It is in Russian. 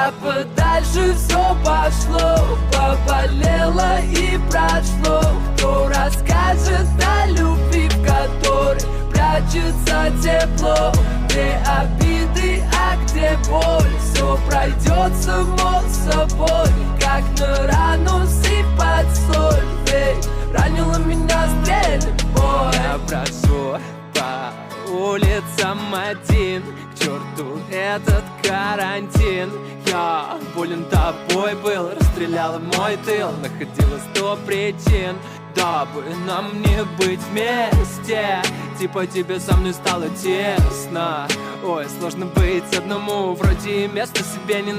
А подальше все пошло, поболело и прошло. Кто расскажет о любви, в которой прячется тепло? Где обиды, а где боль? Все пройдет само собой, как на рану сыпать соль. Ведь ранила меня стрельбой. Я брожу по улицам один, к черту этот карантин. Я болен тобой был, расстреляла мой тыл, находила 100 причин, дабы нам не быть вместе. Типа тебе со мной стало тесно. Ой, сложно быть одному, вроде места себе не